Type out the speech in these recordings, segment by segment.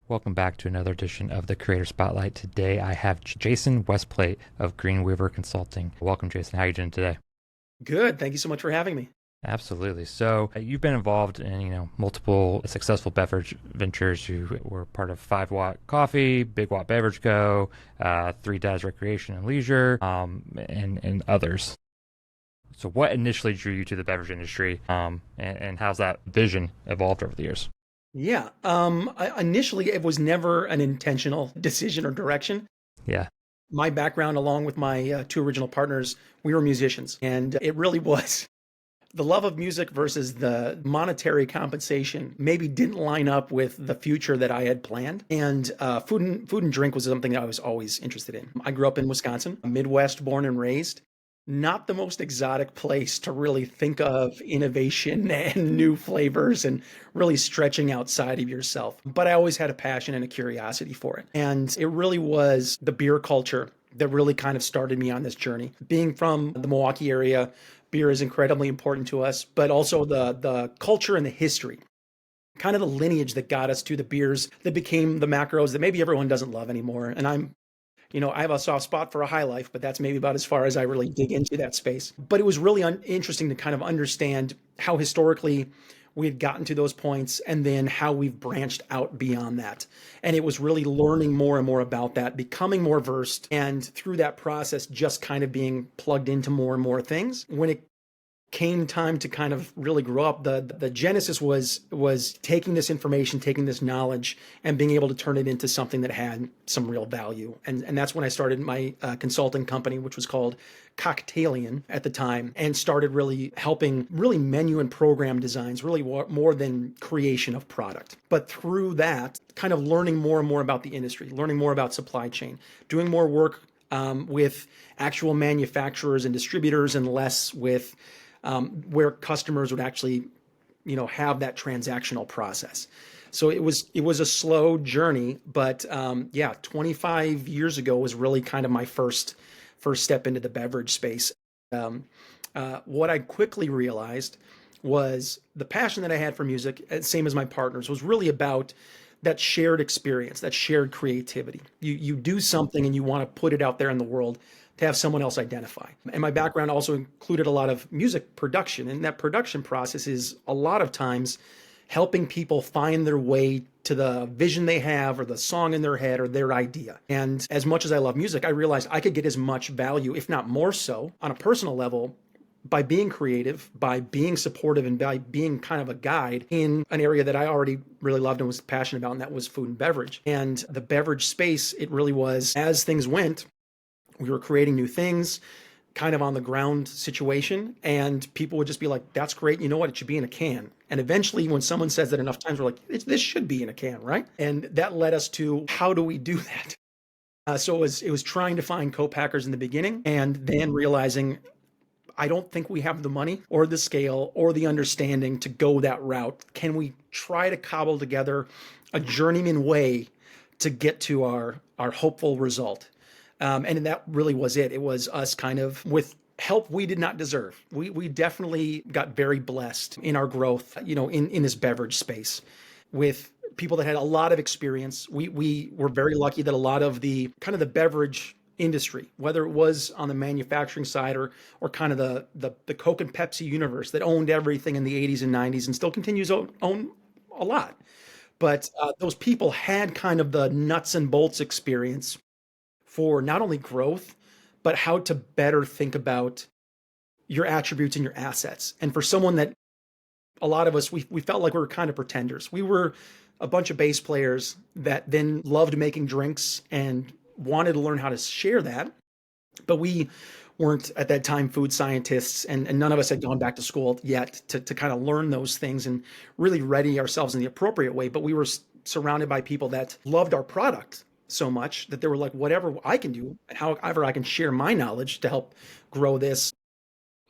Welcome back to another edition of the Creator Spotlight. Today I have Jason Westplate of Greenweaver Consulting. Welcome, Jason. How are you doing today? Good. Thank you so much for having me. Absolutely. So you've been involved in multiple successful beverage ventures. You were part of 5 Watt Coffee, Big Watt Beverage Co, Three Dads Recreation and Leisure, and others. So what initially drew you to the beverage industry, and how's that vision evolved over the years? Yeah. Initially, it was never an intentional decision or direction. Yeah. My background, along with my two original partners, we were musicians, and it really was the love of music versus the monetary compensation maybe didn't line up with the future that I had planned. And food and drink was something that I was always interested in. I grew up in Wisconsin, Midwest born and raised. Not the most exotic place to really think of innovation and new flavors and really stretching outside of yourself. But I always had a passion and a curiosity for it. And it really was the beer culture that really kind of started me on this journey. Being from the Milwaukee area, beer is incredibly important to us, but also the culture and the history, kind of the lineage that got us to the beers that became the macros that maybe everyone doesn't love anymore. And I have a soft spot for a high life, but that's maybe about as far as I really dig into that space. But it was really interesting to kind of understand how historically we had gotten to those points and then how we've branched out beyond that. And it was really learning more and more about that, becoming more versed, and through that process, just kind of being plugged into more and more things. When it came time to kind of really grow up, the genesis was taking this information, taking this knowledge, and being able to turn it into something that had some real value. And that's when I started my consulting company, which was called Cocktailean at the time, and started really helping really menu and program designs, really more than creation of product. But through that, kind of learning more and more about the industry, learning more about supply chain, doing more work with actual manufacturers and distributors and less with where customers would actually, have that transactional process. So it was a slow journey, but 25 years ago was really kind of my first step into the beverage space. What I quickly realized was the passion that I had for music, same as my partners, was really about that shared experience, that shared creativity. You do something and you want to put it out there in the world to have someone else identify. And my background also included a lot of music production. And that production process is a lot of times helping people find their way to the vision they have or the song in their head or their idea. And as much as I love music, I realized I could get as much value, if not more so, on a personal level by being creative, by being supportive, and by being kind of a guide in an area that I already really loved and was passionate about, and that was food and beverage. And the beverage space, it really was, as things went, we were creating new things, kind of on the ground situation, and people would just be like, that's great. You know what? It should be in a can. And eventually, when someone says that enough times, we're like, this should be in a can, right? And that led us to, how do we do that? So it was trying to find co-packers in the beginning, and then realizing, I don't think we have the money or the scale or the understanding to go that route. Can we try to cobble together a journeyman way to get to our hopeful result? And that really was it. It was us kind of with help we did not deserve. We definitely got very blessed in our growth, in this beverage space with people that had a lot of experience. We were very lucky that a lot of the kind of the beverage industry, whether it was on the manufacturing side or kind of the Coke and Pepsi universe that owned everything in the 80s and 90s and still continues to own a lot. But those people had kind of the nuts and bolts experience for not only growth, but how to better think about your attributes and your assets. And for someone that a lot of us, we felt like we were kind of pretenders. We were a bunch of bass players that then loved making drinks and wanted to learn how to share that. But we weren't at that time food scientists, and none of us had gone back to school yet to kind of learn those things and really ready ourselves in the appropriate way. But we were surrounded by people that loved our product so much that they were like, whatever I can do, however I can share my knowledge to help grow this.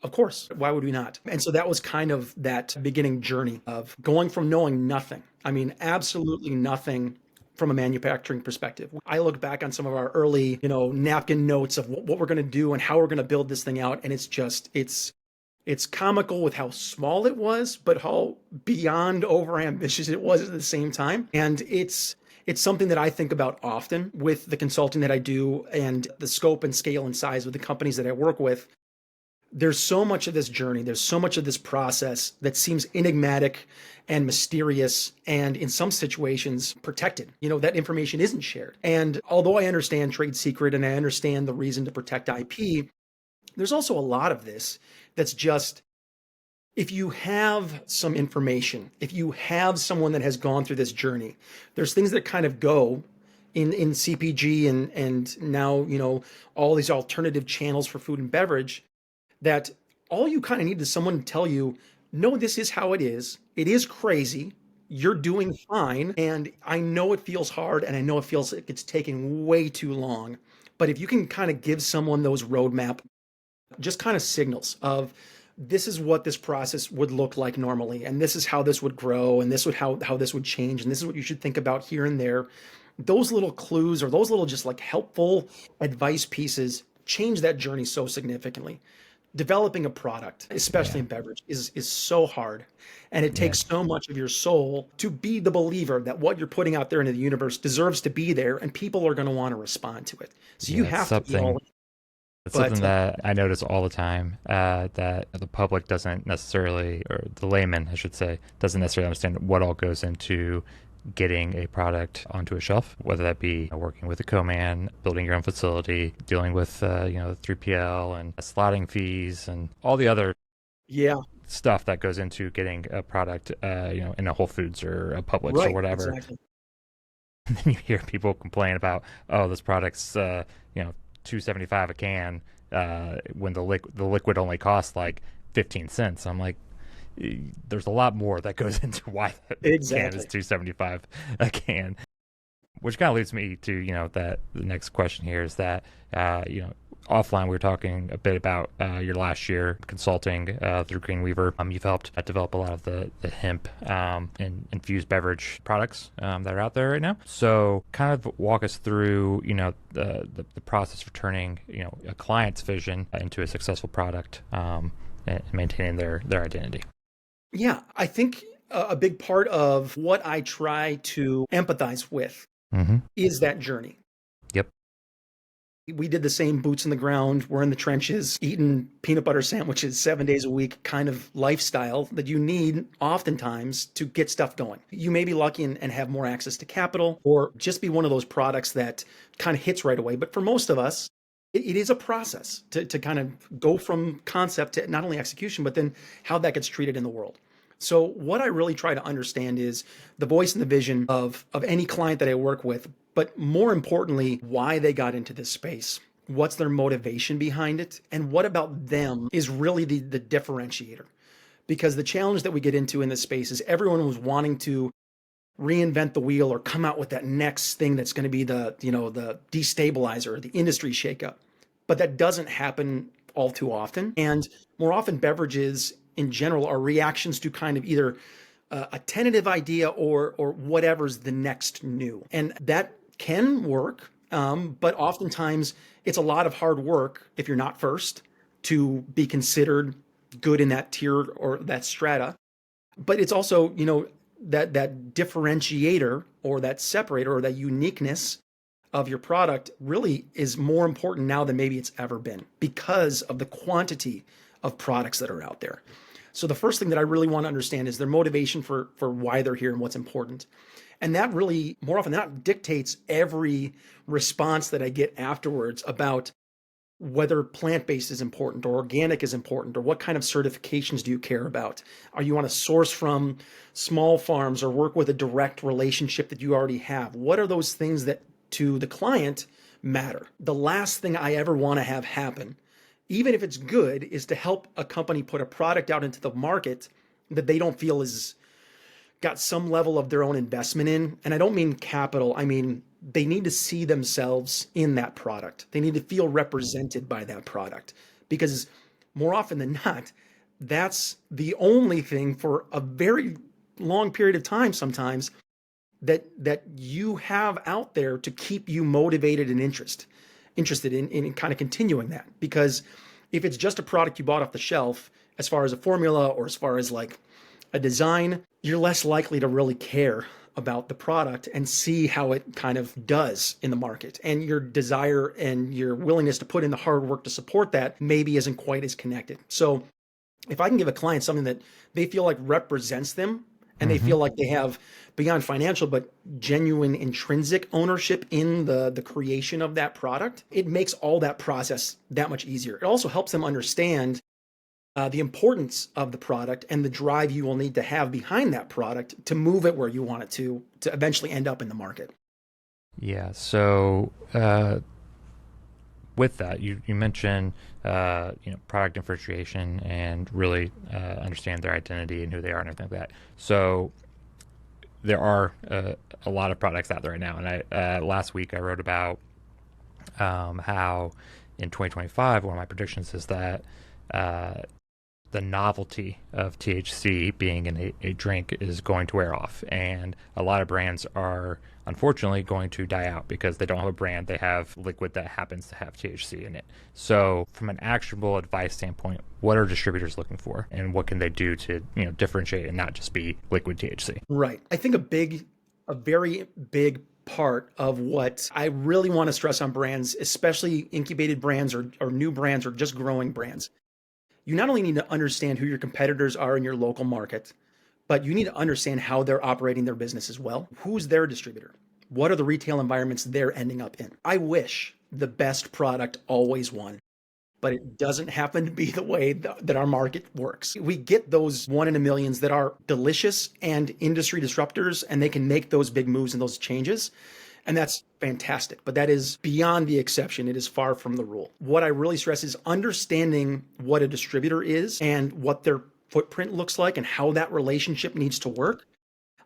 Of course, why would we not? And so that was kind of that beginning journey of going from knowing nothing. I mean, absolutely nothing from a manufacturing perspective. I look back on some of our early, napkin notes of what we're going to do and how we're going to build this thing out. And it's comical with how small it was, but how beyond over ambitious it was at the same time. And It's something that I think about often with the consulting that I do and the scope and scale and size of the companies that I work with. There's so much of this journey, there's so much of this process that seems enigmatic and mysterious and in some situations protected. That information isn't shared. And although I understand trade secret and I understand the reason to protect IP, there's also a lot of this that's just, if you have some information, if you have someone that has gone through this journey, there's things that kind of go in CPG and now, all these alternative channels for food and beverage, that all you kind of need is someone to tell you, no, this is how it is. It is crazy. You're doing fine. And I know it feels hard and I know it feels like it's taking way too long. But if you can kind of give someone those roadmap, just kind of signals of, this is what this process would look like normally, and this is how this would grow, and this would how this would change, and this is what you should think about here and there. Those little clues or those little just like helpful advice pieces change that journey so significantly. Developing a product, especially in beverage, is so hard, and it takes so much of your soul to be the believer that what you're putting out there into the universe deserves to be there, and people are going to want to respond to it. So you have to be all in. It's something that I notice all the time, that the public doesn't necessarily, or the layman, I should say, doesn't necessarily understand what all goes into getting a product onto a shelf, whether that be working with a co-man, building your own facility, dealing with, the 3PL and slotting fees and all the other stuff that goes into getting a product, in a Whole Foods or a Publix or whatever. Exactly. And then you hear people complain about, oh, this product's, $2.75 a can, when the liquid only costs like 15 cents. I'm like, there's a lot more that goes into why that can is $2.75 a can. Which kind of leads me to, that the next question here is that, offline we were talking a bit about your last year consulting through Greenweaver. You've helped develop a lot of the hemp and infused beverage products that are out there right now. So kind of walk us through, the process for turning, a client's vision into a successful product and maintaining their identity. Yeah, I think a big part of what I try to empathize with is that journey. Yep. We did the same boots in the ground, we're in the trenches, eating peanut butter sandwiches 7 days a week kind of lifestyle that you need oftentimes to get stuff going. You may be lucky and have more access to capital, or just be one of those products that kind of hits right away. But for most of us, it is a process to kind of go from concept to not only execution, but then how that gets treated in the world. So what I really try to understand is the voice and the vision of any client that I work with, but more importantly, why they got into this space. What's their motivation behind it? And what about them is really the differentiator. Because the challenge that we get into in this space is everyone was wanting to reinvent the wheel or come out with that next thing that's going to be the destabilizer, the industry shakeup. But that doesn't happen all too often. And more often beverages in general are reactions to kind of either a tentative idea or whatever's the next new. And that can work, but oftentimes it's a lot of hard work if you're not first to be considered good in that tier or that strata. But it's also, that differentiator or that separator or that uniqueness of your product really is more important now than maybe it's ever been because of the quantity of products that are out there. So the first thing that I really want to understand is their motivation for why they're here and what's important. And that really, more often than not, dictates every response that I get afterwards about whether plant-based is important or organic is important, or what kind of certifications do you care about? Are you want to source from small farms or work with a direct relationship that you already have? What are those things that to the client matter? The last thing I ever want to have happen, even if it's good, is to help a company put a product out into the market that they don't feel is got some level of their own investment in. And I don't mean capital. I mean, they need to see themselves in that product. They need to feel represented by that product, because more often than not, that's the only thing for a very long period of time sometimes that you have out there to keep you motivated and interested in kind of continuing that. Because if it's just a product you bought off the shelf, as far as a formula or as far as like a design, you're less likely to really care about the product and see how it kind of does in the market. And your desire and your willingness to put in the hard work to support that maybe isn't quite as connected. So if I can give a client something that they feel like represents them and they feel like they have beyond financial, but genuine intrinsic ownership in the creation of that product, it makes all that process that much easier. It also helps them understand the importance of the product and the drive you will need to have behind that product to move it where you want it to eventually end up in the market. Yeah. So with that, you mentioned product differentiation and really understand their identity and who they are and everything like that. So there are a lot of products out there right now, and I last week I wrote about how in 2025 one of my predictions is that the novelty of THC being in a drink is going to wear off, and a lot of brands are unfortunately going to die out because they don't have a brand. They have liquid that happens to have THC in it. So from an actionable advice standpoint, what are distributors looking for, and what can they do to differentiate and not just be liquid THC? Right. I think a very big part of what I really want to stress on brands, especially incubated brands or new brands or just growing brands, you not only need to understand who your competitors are in your local market, but you need to understand how they're operating their business as well. Who's their distributor? What are the retail environments they're ending up in? I wish the best product always won, but it doesn't happen to be the way that our market works. We get those one in a millions that are delicious and industry disruptors, and they can make those big moves and those changes. And that's fantastic, but that is beyond the exception. It is far from the rule. What I really stress is understanding what a distributor is and what their footprint looks like and how that relationship needs to work.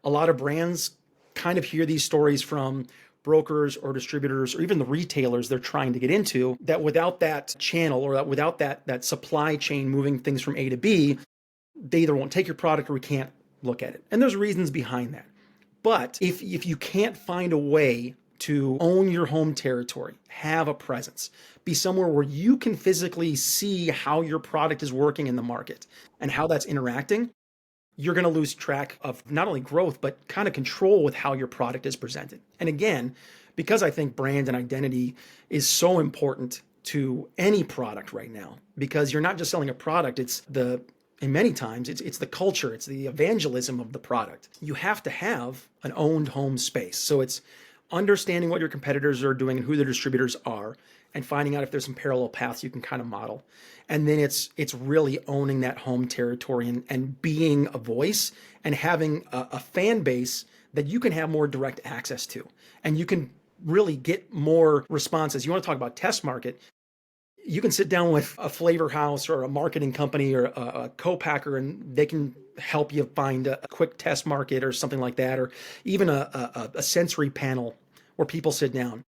A lot of brands kind of hear these stories from brokers or distributors or even the retailers they're trying to get into, that without that channel or without that supply chain moving things from A to B, they either won't take your product or we can't look at it. And there's reasons behind that. But if you can't find a way to own your home territory, have a presence, be somewhere where you can physically see how your product is working in the market and how that's interacting, you're going to lose track of not only growth, but kind of control with how your product is presented. And again, because I think brand and identity is so important to any product right now, because you're not just selling a product, and many times it's the culture, it's the evangelism of the product. You have to have an owned home space. So it's understanding what your competitors are doing and who their distributors are, and finding out if there's some parallel paths you can kind of model. And then it's really owning that home territory and being a voice and having a fan base that you can have more direct access to. And you can really get more responses. You want to talk about test market, you can sit down with a flavor house or a marketing company or a co-packer, and they can help you find a quick test market or something like that, or even a sensory panel where people sit down.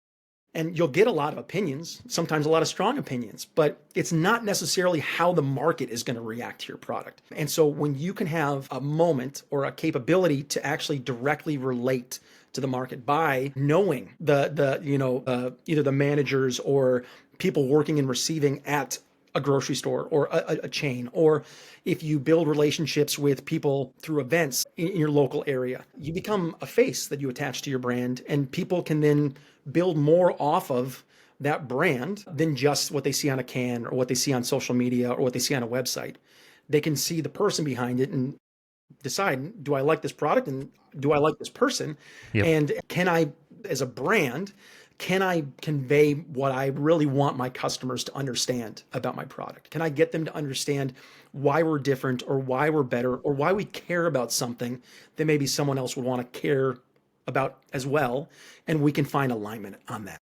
And you'll get a lot of opinions, sometimes a lot of strong opinions, but it's not necessarily how the market is going to react to your product. And so when you can have a moment or a capability to actually directly relate to the market by knowing either the managers or people working and receiving at a grocery store or a chain, or if you build relationships with people through events in your local area, you become a face that you attach to your brand, and people can then build more off of that brand than just what they see on a can or what they see on social media or what they see on a website. They can see the person behind it and decide, do I like this product and do I like this person? Yep. And can I, as a brand, can I convey what I really want my customers to understand about my product? Can I get them to understand why we're different or why we're better or why we care about something that maybe someone else would want to care about as well? And we can find alignment on that.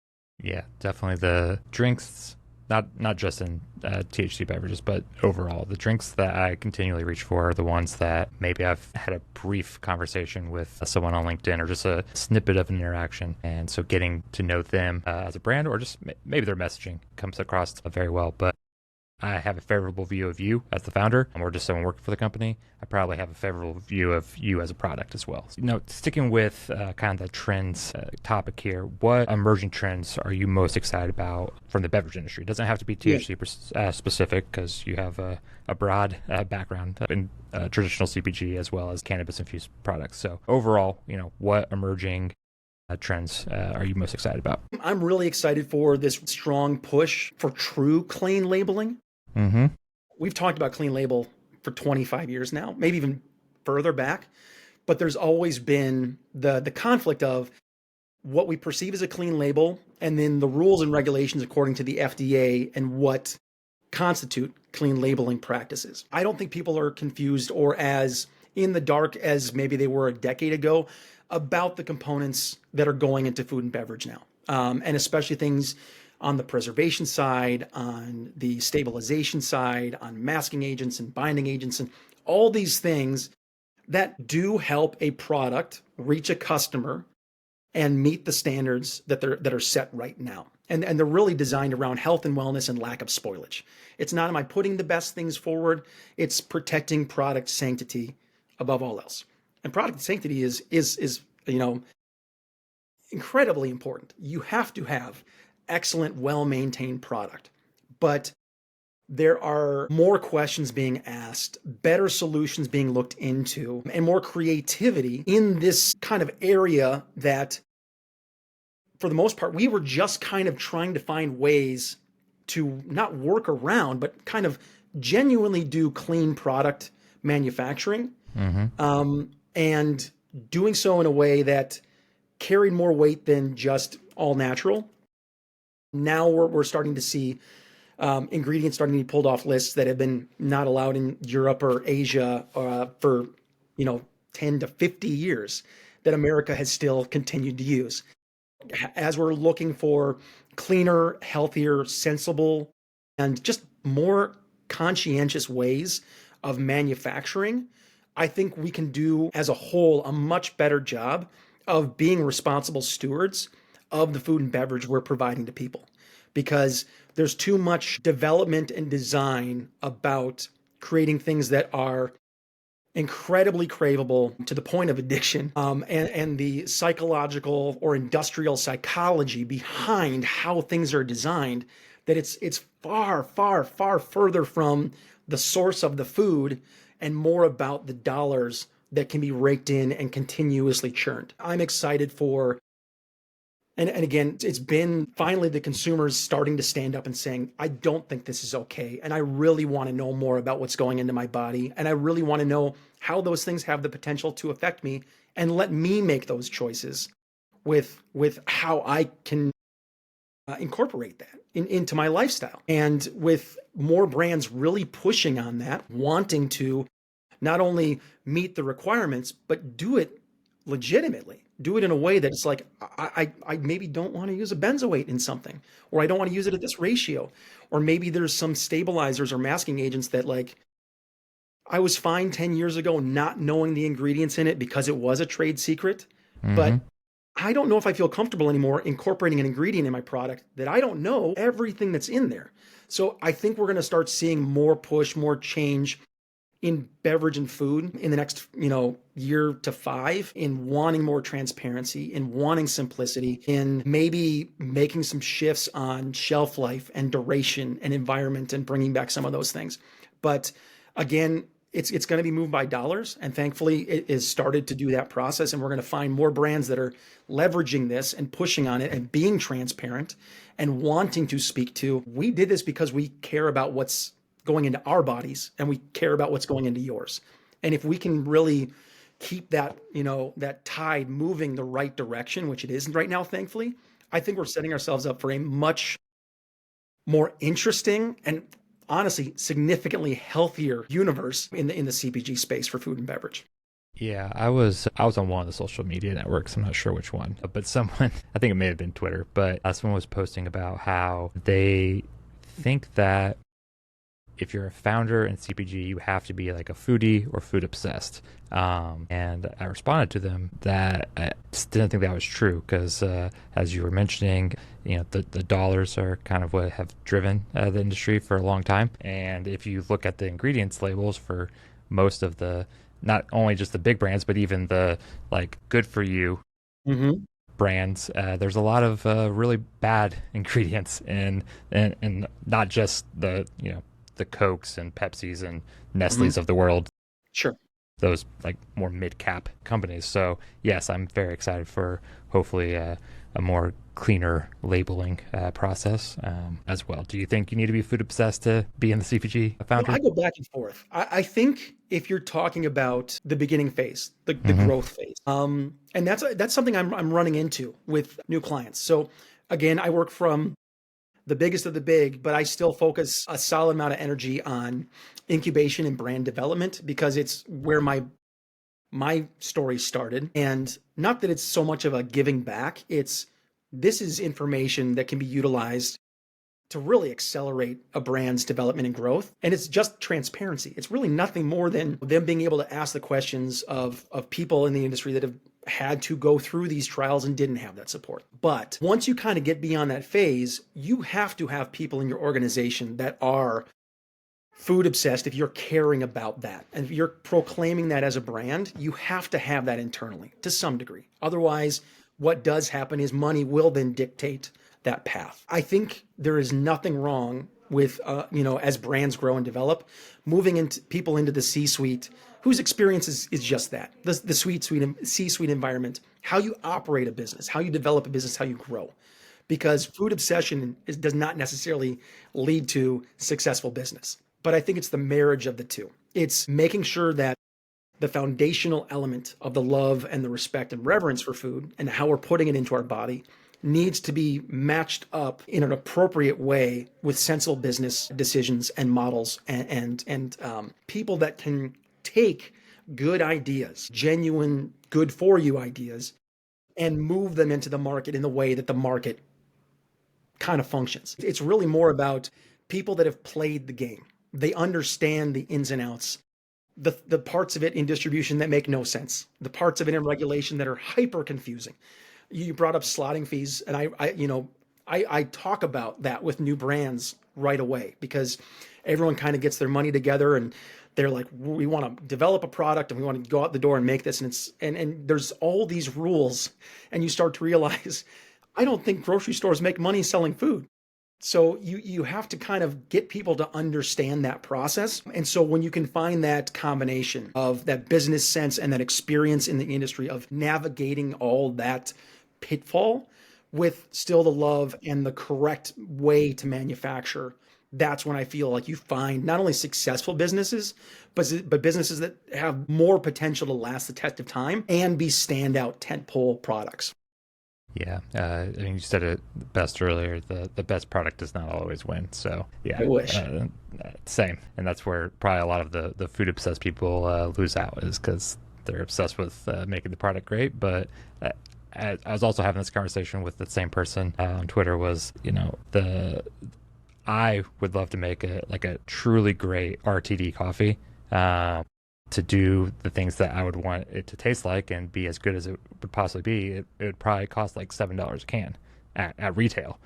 Yeah, definitely the drinks, not just in THC beverages, but overall, the drinks that I continually reach for are the ones that maybe I've had a brief conversation with someone on LinkedIn or just a snippet of an interaction. And so getting to know them as a brand, or just maybe their messaging comes across very well. But I have a favorable view of you as the founder or just someone working for the company, I probably have a favorable view of you as a product as well. Sticking with kind of the trends topic here, what emerging trends are you most excited about from the beverage industry? It doesn't have to be THC specific because you have a broad background in traditional CPG as well as cannabis-infused products. So overall, what emerging trends are you most excited about? I'm really excited for this strong push for true clean labeling. Mm-hmm. We've talked about clean label for 25 years now, maybe even further back, but there's always been the conflict of what we perceive as a clean label and then the rules and regulations according to the FDA and what constitute clean labeling practices. I don't think people are confused or as in the dark as maybe they were a decade ago about the components that are going into food and beverage now, and especially things on the preservation side, on the stabilization side, on masking agents and binding agents, and all these things that do help a product reach a customer and meet the standards that are set right now. And they're really designed around health and wellness and lack of spoilage. It's not, am I putting the best things forward? It's protecting product sanctity above all else. And product sanctity is incredibly important. You have to have excellent, well-maintained product. But there are more questions being asked, better solutions being looked into, and more creativity in this kind of area that, for the most part, we were just kind of trying to find ways to not work around, but kind of genuinely do clean product manufacturing. Mm-hmm. And doing so in a way that carried more weight than just all natural. Now we're starting to see ingredients starting to be pulled off lists that have been not allowed in Europe or Asia for 10 to 50 years that America has still continued to use. As we're looking for cleaner, healthier, sensible, and just more conscientious ways of manufacturing, I think we can do as a whole a much better job of being responsible stewards of the food and beverage we're providing to people, because there's too much development and design about creating things that are incredibly craveable to the point of addiction, and the psychological or industrial psychology behind how things are designed, that it's far, far, far further from the source of the food and more about the dollars that can be raked in and continuously churned. I'm excited for, and again, it's been finally the consumers starting to stand up and saying, I don't think this is okay. And I really want to know more about what's going into my body. And I really want to know how those things have the potential to affect me, and let me make those choices with how I can incorporate that into my lifestyle. And with more brands really pushing on that, wanting to not only meet the requirements, but do it legitimately. Do it in a way that it's like, I maybe don't want to use a benzoate in something, or I don't want to use it at this ratio, or maybe there's some stabilizers or masking agents that, like, I was fine 10 years ago not knowing the ingredients in it because it was a trade secret, but I don't know if I feel comfortable anymore incorporating an ingredient in my product that I don't know everything that's in there. So I think we're going to start seeing more push, more change in beverage and food in the next, year to 5, in wanting more transparency, in wanting simplicity, in maybe making some shifts on shelf life and duration and environment and bringing back some of those things. But again, it's going to be moved by dollars. And thankfully it has started to do that process. And we're going to find more brands that are leveraging this and pushing on it and being transparent and wanting to speak to, we did this because we care about what's going into our bodies and we care about what's going into yours. And if we can really keep that, that tide moving the right direction, which it isn't right now, thankfully, I think we're setting ourselves up for a much more interesting and honestly significantly healthier universe in the CPG space for food and beverage. Yeah, I was on one of the social media networks. I'm not sure which one, but someone, I think it may have been Twitter, but someone was posting about how they think that if you're a founder in CPG, you have to be like a foodie or food obsessed. And I responded to them that I just didn't think that was true because, as you were mentioning, the dollars are kind of what have driven the industry for a long time. And if you look at the ingredients labels for most of the, not only just the big brands, but even the like good for you Mm-hmm. brands, there's a lot of really bad ingredients and not just the Cokes and Pepsis and Nestle's Mm-hmm. of the world, Sure. those like more mid-cap companies. So yes, I'm very excited for hopefully a more cleaner labeling process as well. Do you think you need to be food obsessed to be in the CPG I foundry? go back and forth. I think if you're talking about the beginning phase, the Hmm. growth phase, and that's something I'm running into with new clients. So again, I work from the biggest of the big, but I still focus a solid amount of energy on incubation and brand development because it's where my story started. And not that it's so much of a giving back, it's this is information that can be utilized to really accelerate a brand's development and growth. And it's just transparency. It's really nothing more than them being able to ask the questions of people in the industry that have had to go through these trials and didn't have that support. But once you kind of get beyond that phase, you have to have people in your organization that are food obsessed if you're caring about that. And if you're proclaiming that as a brand, you have to have that internally to some degree. Otherwise, what does happen is money will then dictate that path. I think there is nothing wrong with, as brands grow and develop, moving into people into the C-suite whose experience is just that, the C-suite environment, how you operate a business, how you develop a business, how you grow. Because food obsession does not necessarily lead to successful business. But I think it's the marriage of the two. It's making sure that the foundational element of the love and the respect and reverence for food and how we're putting it into our body needs to be matched up in an appropriate way with sensible business decisions and models and people that can take good ideas, genuine good for you ideas, and move them into the market in the way that the market kind of functions. It's really more about people that have played the game. They understand the ins and outs, the parts of it in distribution that make no sense, the parts of it in regulation that are hyper confusing. You brought up slotting fees, and I talk about that with new brands right away because everyone kind of gets their money together and they're like, we want to develop a product and we want to go out the door and make this, and and there's all these rules, and you start to realize, I don't think grocery stores make money selling food. So you have to kind of get people to understand that process. And so when you can find that combination of that business sense and that experience in the industry of navigating all that pitfall with still the love and the correct way to manufacture, that's when I feel like you find not only successful businesses, but businesses that have more potential to last the test of time and be standout tentpole products. Yeah, I mean, you said it best earlier. The best product does not always win. So I yeah, wish. same. And that's where probably a lot of the food obsessed people lose out is because they're obsessed with making the product great. But I was also having this conversation with the same person on Twitter. Was the I would love to make a truly great RTD coffee. To do the things that I would want it to taste like and be as good as it would possibly be, it would probably cost like $7 a can at retail,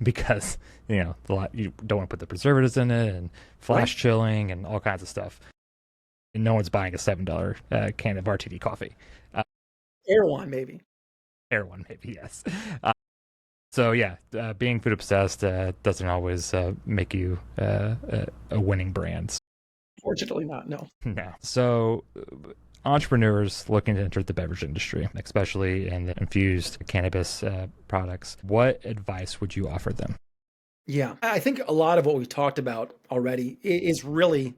because you don't want to put the preservatives in it and Right? flash chilling and all kinds of stuff. And no one's buying a $7 can of RTD coffee. Uh, Erewhon, maybe. Air one, maybe yes. So yeah, being food obsessed doesn't always make you a winning brand. Fortunately not, no. No. So, entrepreneurs looking to enter the beverage industry, especially in the infused cannabis products, what advice would you offer them? Yeah. I think a lot of what we talked about already is really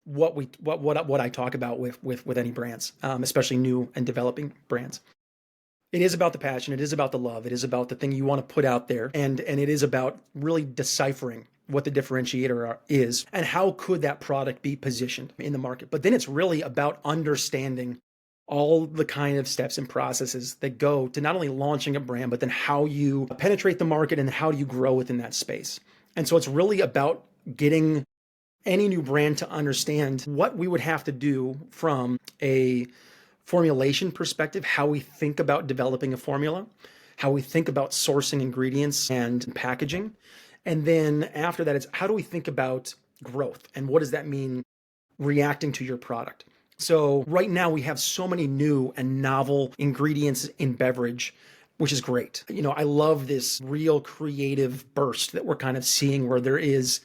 what I talk about with any brands, especially new and developing brands. It is about the passion, it is about the love, it is about the thing you want to put out there, and it is about really deciphering what the differentiator is and how could that product be positioned in the market. But then it's really about understanding all the kind of steps and processes that go to not only launching a brand, but then how you penetrate the market and how do you grow within that space. And so it's really about getting any new brand to understand what we would have to do from a formulation perspective, how we think about developing a formula, how we think about sourcing ingredients and packaging. And then after that, it's how do we think about growth and what does that mean reacting to your product? So right now we have so many new and novel ingredients in beverage, which is great. I love this real creative burst that we're kind of seeing where there is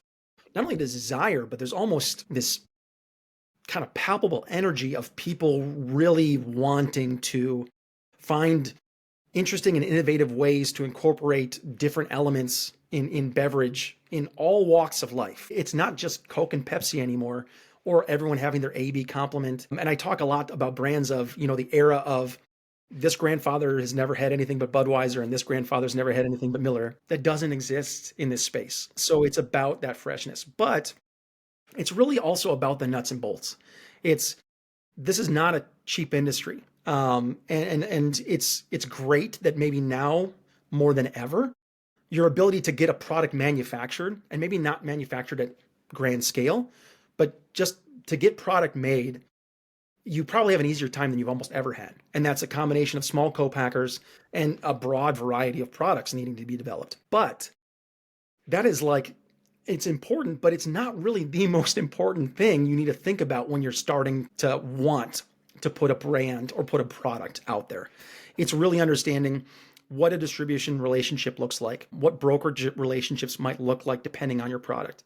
not only desire, but there's almost this kind of palpable energy of people really wanting to find interesting and innovative ways to incorporate different elements in beverage in all walks of life. It's not just Coke and Pepsi anymore, or everyone having their AB complement. And I talk a lot about brands of, the era of this grandfather has never had anything but Budweiser and this grandfather's never had anything but Miller. That doesn't exist in this space. So it's about that freshness. But it's really also about the nuts and bolts. This is not a cheap industry. And it's great that maybe now more than ever, your ability to get a product manufactured, and maybe not manufactured at grand scale, but just to get product made, you probably have an easier time than you've almost ever had. And that's a combination of small co-packers and a broad variety of products needing to be developed. But that is it's important, but it's not really the most important thing you need to think about when you're starting to want to put a brand or put a product out there. It's really understanding what a distribution relationship looks like, what brokerage relationships might look like depending on your product.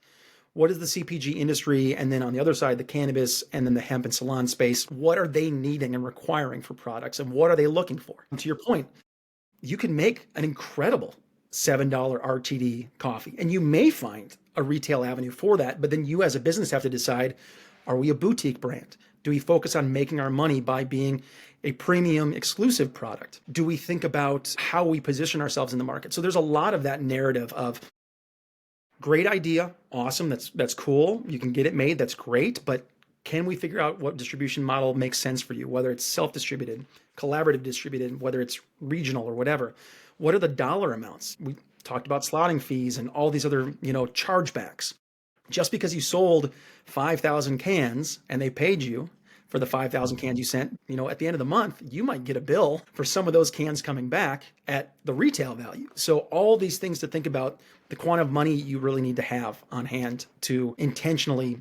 What is the CPG industry? And then on the other side, the cannabis and then the hemp and salon space. What are they needing and requiring for products? And what are they looking for? And to your point, you can make an incredible $7 RTD coffee, and you may find a retail avenue for that. But then you as a business have to decide, are we a boutique brand? Do we focus on making our money by being a premium exclusive product? Do we think about how we position ourselves in the market? So there's a lot of that narrative of great idea, awesome, that's cool. You can get it made, that's great, but can we figure out what distribution model makes sense for you, whether it's self-distributed, collaborative distributed, whether it's regional or whatever? What are the dollar amounts? We talked about slotting fees and all these other, chargebacks. Just because you sold 5,000 cans and they paid you for the 5,000 cans you sent, at the end of the month, you might get a bill for some of those cans coming back at the retail value. So all these things to think about, the quantum of money you really need to have on hand to intentionally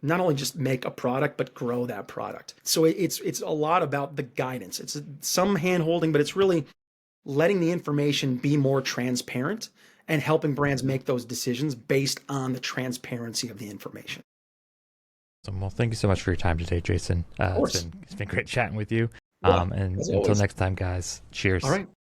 not only just make a product, but grow that product. So it's a lot about the guidance. It's some hand holding, but it's really letting the information be more transparent and helping brands make those decisions based on the transparency of the information. Well, thank you so much for your time today, Jason. It's been great chatting with you. Yeah, and until next time, guys, cheers. All right.